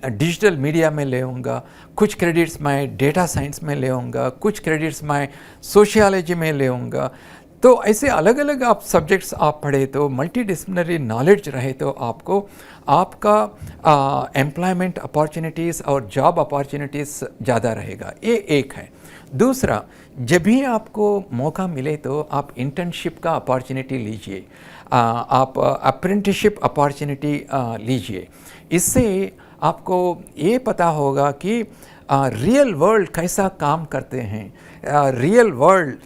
डिजिटल मीडिया में लेऊंगा, कुछ क्रेडिट्स मैं डेटा साइंस में लेऊंगा, कुछ क्रेडिट्स मैं सोशियोलॉजी में लेऊंगा। तो ऐसे अलग अलग आप सब्जेक्ट्स आप पढ़े तो मल्टीडिसिप्लिनरी नॉलेज रहे तो आपका एम्प्लॉयमेंट अपॉर्चुनिटीज़ और जॉब अपॉर्चुनिटीज़ ज़्यादा रहेगा। ये एक है। दूसरा, जब भी आपको मौका मिले तो आप इंटर्नशिप का अपॉर्चुनिटी लीजिए, आप अप्रेंटिसशिप अपॉर्चुनिटी लीजिए। इससे आपको ये पता होगा कि रियल वर्ल्ड कैसा काम करते हैं, रियल वर्ल्ड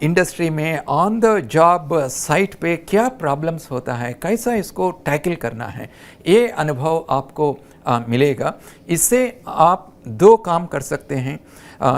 इंडस्ट्री में ऑन द जॉब साइट पे क्या प्रॉब्लम्स होता है, कैसा इसको टैकल करना है, ये अनुभव आपको मिलेगा। इससे आप दो काम कर सकते हैं।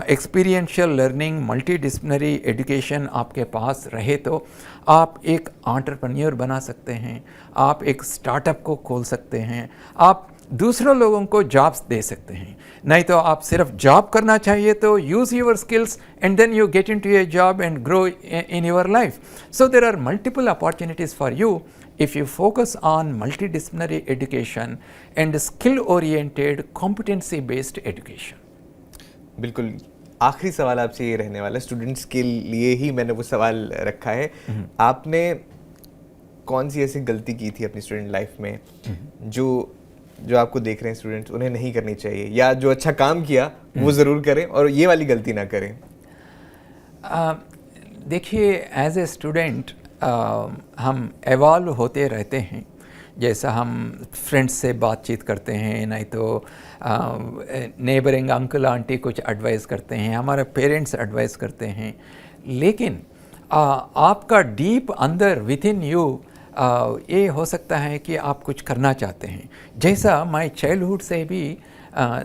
एक्सपीरियंशियल लर्निंग, मल्टीडिसिप्लिनरी एजुकेशन आपके पास रहे तो आप एक एंटरप्रेन्योर बना सकते हैं, आप एक स्टार्टअप को खोल सकते हैं, आप दूसरों लोगों को जॉब्स दे सकते हैं। नहीं तो आप सिर्फ जॉब करना चाहिए तो use your skills and then you get into a job and grow in your life. So there are multiple opportunities for you if you focus on multidisciplinary education and skill oriented competency based education। बिल्कुल, आखिरी सवाल आपसे ये रहने वाला है, students के लिए ही मैंने वो सवाल रखा है। आपने कौन सी ऐसी गलती की थी अपनी स्टूडेंट लाइफ में जो आपको देख रहे हैं स्टूडेंट्स, उन्हें नहीं करनी चाहिए, या जो अच्छा काम किया वो ज़रूर करें और ये वाली गलती ना करें? देखिए, एज ए स्टूडेंट हम एवॉल्व होते रहते हैं। जैसा हम फ्रेंड्स से बातचीत करते हैं, नहीं तो नेबरिंग अंकल आंटी कुछ एडवाइस करते हैं, हमारे पेरेंट्स एडवाइस करते हैं, लेकिन आपका डीप अंदर विद इन यू ये हो सकता है कि आप कुछ करना चाहते हैं। जैसा मैं चाइल्डहुड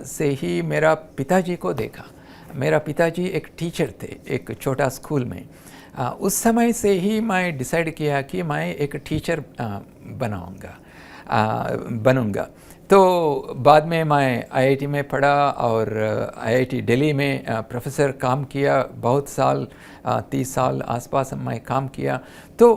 से ही मेरा पिताजी को देखा। मेरा पिताजी एक टीचर थे एक छोटा स्कूल में। उस समय से ही मैं डिसाइड किया कि मैं एक टीचर बनूंगा। तो बाद में मैं आईआईटी में पढ़ा और आईआईटी दिल्ली में प्रोफेसर काम किया, बहुत साल 30 साल आसपास मैं काम किया। तो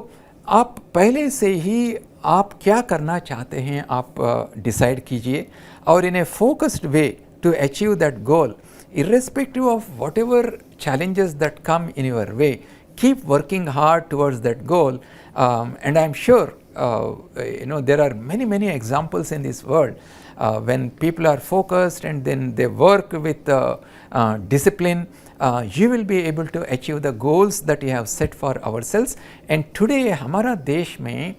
आप पहले से ही आप क्या करना चाहते हैं आप डिसाइड कीजिए, और in a focused way to achieve that goal, irrespective of whatever challenges that come in your way, keep working hard towards that goal. And I'm sure there are many examples in this world when people are focused and then they work with discipline, you will be able to achieve the goals that you have set for ourselves. And today हमारा देश में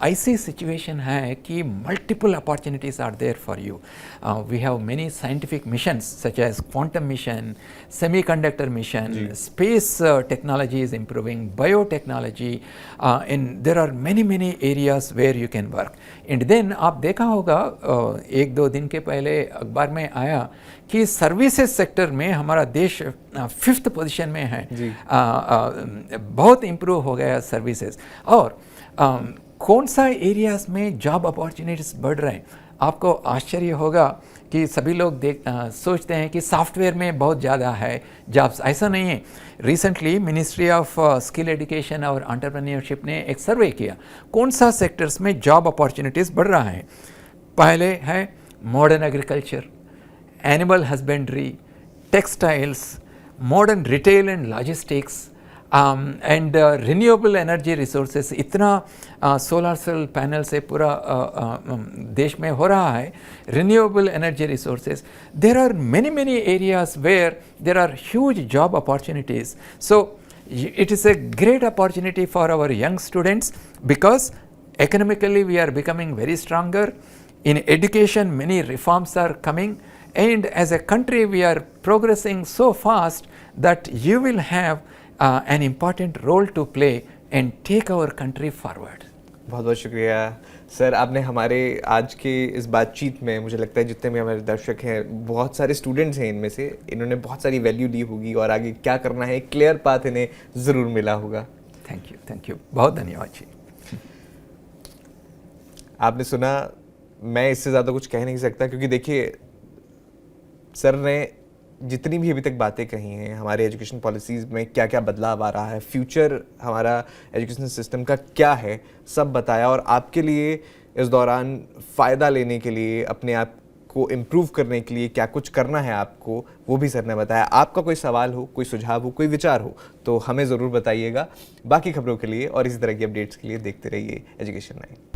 ऐसी situation है कि multiple opportunities are there for you. We have many scientific missions such as quantum mission, semiconductor mission, space technology is improving, biotechnology, in there are many areas where you can work. And then आप देखा होगा 1-2 दिन के पहले अखबार में आया कि सर्विसेज सेक्टर में हमारा देश 5th पोजीशन में है. बहुत इम्प्रूव हो गया सर्विसेज. और कौन सा एरियाज में जॉब अपॉर्चुनिटीज बढ़ रहे हैं, आपको आश्चर्य होगा कि सभी लोग सोचते हैं कि सॉफ्टवेयर में बहुत ज़्यादा है जॉब्स. ऐसा नहीं है. Recently ministry of skill education और एंटरप्रेन्योरशिप ने एक सर्वे किया कौन सा सेक्टर्स में जॉब अपॉर्चुनिटीज़ बढ़ रहा है. पहले है modern agriculture, animal husbandry, textiles, modern retail and logistics, and renewable energy resources. इतना सोलर सेल पैनल से पूरा देश में हो रहा है. Renewable energy resources, there are many areas where there are huge job opportunities. So it is a great opportunity for our young students because economically we are becoming very stronger. In education many reforms are coming, and as a country we are progressing so fast that you will have an important role to play and take our country forward. बहुत बहुत शुक्रिया sir. आपने हमारे आज के इस बातचीत में, मुझे लगता है जितने भी हमारे दर्शक हैं, बहुत सारे स्टूडेंट्स हैं, इनमें से इन्होंने बहुत सारी वैल्यू ली होगी और आगे क्या करना है क्लियर पाथ इन्हें ज़रूर मिला होगा. थैंक यू, बहुत धन्यवाद जी. आपने सुना, मैं इससे ज़्यादा कुछ कह नहीं सकता, क्योंकि देखिए सर ने जितनी भी अभी तक बातें कही हैं, हमारे एजुकेशन पॉलिसीज़ में क्या क्या बदलाव आ रहा है, फ्यूचर हमारा एजुकेशन सिस्टम का क्या है, सब बताया. और आपके लिए इस दौरान फ़ायदा लेने के लिए, अपने आप को इम्प्रूव करने के लिए क्या कुछ करना है आपको, वो भी सर ने बताया. आपका कोई सवाल हो, कोई सुझाव हो, कोई विचार हो, तो हमें ज़रूर बताइएगा. बाकी खबरों के लिए और इसी तरह की अपडेट्स के लिए देखते रहिए एजुकेशन 9.